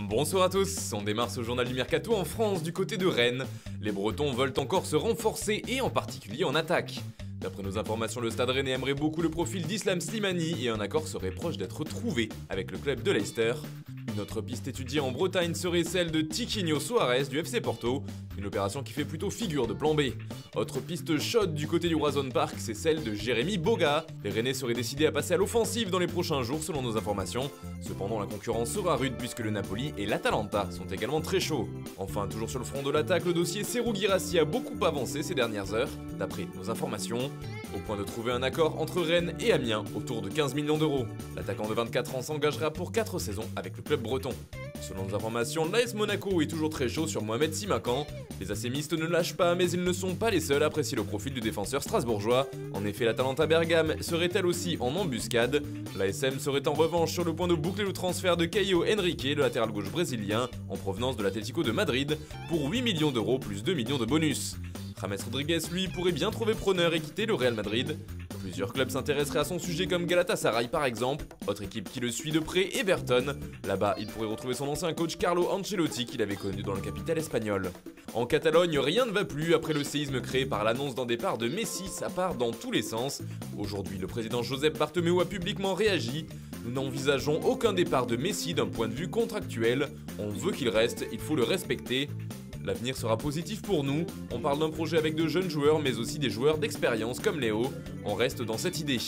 Bonsoir à tous, on démarre ce journal du Mercato en France du côté de Rennes. Les Bretons veulent encore se renforcer et en particulier en attaque. D'après nos informations, le Stade Rennais aimerait beaucoup le profil d'Islam Slimani et un accord serait proche d'être trouvé avec le club de Leicester. Une autre piste étudiée en Bretagne serait celle de Tiquinho Suarez du FC Porto, une opération qui fait plutôt figure de plan B. Autre piste chaude du côté du Horizon Park, c'est celle de Jérémy Boga. Les Rennais seraient décidés à passer à l'offensive dans les prochains jours selon nos informations. Cependant, la concurrence sera rude puisque le Napoli et l'Atalanta sont également très chauds. Enfin, toujours sur le front de l'attaque, le dossier Serhou Guirassy a beaucoup avancé ces dernières heures, d'après nos informations, au point de trouver un accord entre Rennes et Amiens autour de 15 millions d'euros. L'attaquant de 24 ans s'engagera pour 4 saisons avec le club breton. Selon nos informations, l'AS Monaco est toujours très chaud sur Mohamed Simakan. Les ACMistes ne lâchent pas, mais ils ne sont pas les seuls à apprécier le profil du défenseur strasbourgeois. En effet, l'Atalanta Bergame serait elle aussi en embuscade. L'ASM serait en revanche sur le point de boucler le transfert de Caio Henrique, le latéral gauche brésilien, en provenance de l'Atlético de Madrid, pour 8 millions d'euros plus 2 millions de bonus. James Rodriguez, lui, pourrait bien trouver preneur et quitter le Real Madrid. Plusieurs clubs s'intéresseraient à son sujet comme Galatasaray par exemple. Autre équipe qui le suit de près, Everton. Là-bas, il pourrait retrouver son ancien coach Carlo Ancelotti qu'il avait connu dans le capital espagnol. En Catalogne, rien ne va plus après le séisme créé par l'annonce d'un départ de Messi, ça part dans tous les sens. Aujourd'hui, le président Josep Bartomeu a publiquement réagi. Nous n'envisageons aucun départ de Messi d'un point de vue contractuel. On veut qu'il reste, il faut le respecter. L'avenir sera positif pour nous, on parle d'un projet avec de jeunes joueurs mais aussi des joueurs d'expérience comme Léo, on reste dans cette idée.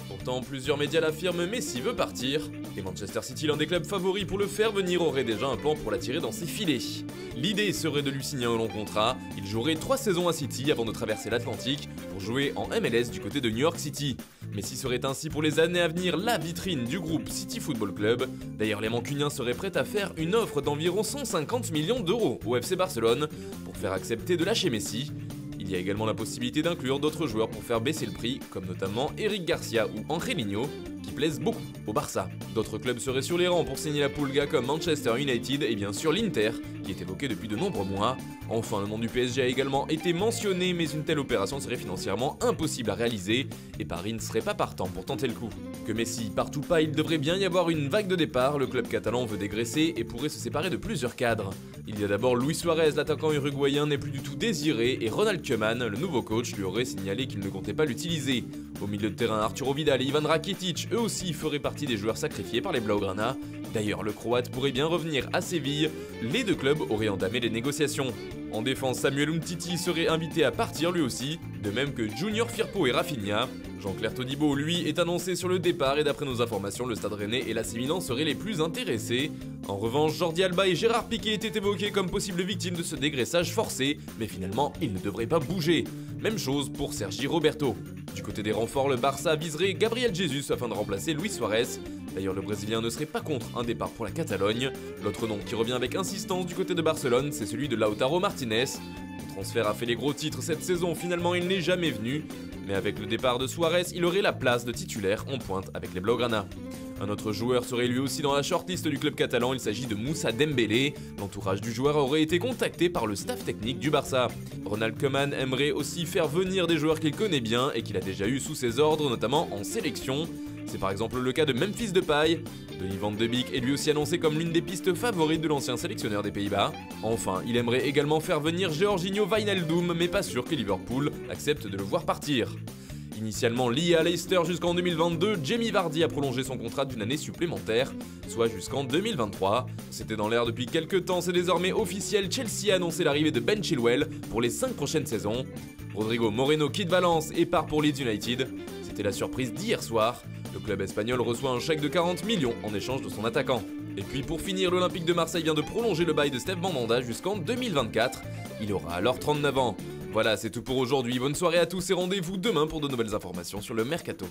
Pourtant, plusieurs médias l'affirment, Messi veut partir, et Manchester City, l'un des clubs favoris pour le faire venir, aurait déjà un plan pour l'attirer dans ses filets. L'idée serait de lui signer un long contrat, il jouerait 3 saisons à City avant de traverser l'Atlantique pour jouer en MLS du côté de New York City. Messi serait ainsi pour les années à venir la vitrine du groupe City Football Club. D'ailleurs, les Mancuniens seraient prêts à faire une offre d'environ 150 millions d'euros au FC Barcelone pour faire accepter de lâcher Messi. Il y a également la possibilité d'inclure d'autres joueurs pour faire baisser le prix, comme notamment Eric Garcia ou Angelino, qui plaisent beaucoup au Barça. D'autres clubs seraient sur les rangs pour signer la Pulga comme Manchester United et bien sûr l'Inter, qui est évoqué depuis de nombreux mois. Enfin, le nom du PSG a également été mentionné, mais une telle opération serait financièrement impossible à réaliser, et Paris ne serait pas partant pour tenter le coup. Que Messi parte ou pas, il devrait bien y avoir une vague de départ, le club catalan veut dégraisser et pourrait se séparer de plusieurs cadres. Il y a d'abord Luis Suarez, l'attaquant uruguayen n'est plus du tout désiré, et Ronald Koeman, le nouveau coach, lui aurait signalé qu'il ne comptait pas l'utiliser. Au milieu de terrain, Arturo Vidal et Ivan Rakitic, eux aussi, feraient partie des joueurs sacrifiés par les Blaugrana. D'ailleurs, le Croate pourrait bien revenir à Séville, les deux clubs auraient entamé les négociations. En défense, Samuel Umtiti serait invité à partir lui aussi, de même que Junior Firpo et Rafinha. Jean-Claire Todibo, lui, est annoncé sur le départ et d'après nos informations, le Stade Rennais et l'AC Milan seraient les plus intéressés. En revanche, Jordi Alba et Gérard Piqué étaient évoqués comme possibles victimes de ce dégraissage forcé, mais finalement, ils ne devraient pas bouger. Même chose pour Sergi Roberto. Du côté des renforts, le Barça viserait Gabriel Jesus afin de remplacer Luis Suarez. D'ailleurs, le Brésilien ne serait pas contre un départ pour la Catalogne. L'autre nom qui revient avec insistance du côté de Barcelone, c'est celui de Lautaro Martinez. Le transfert a fait les gros titres cette saison, finalement il n'est jamais venu. Mais avec le départ de Suarez, il aurait la place de titulaire en pointe avec les Blaugrana. Un autre joueur serait lui aussi dans la shortlist du club catalan, il s'agit de Moussa Dembélé. L'entourage du joueur aurait été contacté par le staff technique du Barça. Ronald Koeman aimerait aussi faire venir des joueurs qu'il connaît bien et qu'il a déjà eu sous ses ordres, notamment en sélection. C'est par exemple le cas de Memphis Depay. Donny van de Beek est lui aussi annoncé comme l'une des pistes favorites de l'ancien sélectionneur des Pays-Bas. Enfin, il aimerait également faire venir Georginio Wijnaldum, mais pas sûr que Liverpool accepte de le voir partir. Initialement lié à Leicester jusqu'en 2022, Jamie Vardy a prolongé son contrat d'une année supplémentaire, soit jusqu'en 2023. C'était dans l'air depuis quelques temps, c'est désormais officiel, Chelsea a annoncé l'arrivée de Ben Chilwell pour les 5 prochaines saisons. Rodrigo Moreno quitte Valence et part pour Leeds United. C'était la surprise d'hier soir. Le club espagnol reçoit un chèque de 40 millions en échange de son attaquant. Et puis pour finir, l'Olympique de Marseille vient de prolonger le bail de Steve Mandanda jusqu'en 2024. Il aura alors 39 ans. Voilà, c'est tout pour aujourd'hui. Bonne soirée à tous et rendez-vous demain pour de nouvelles informations sur le Mercato.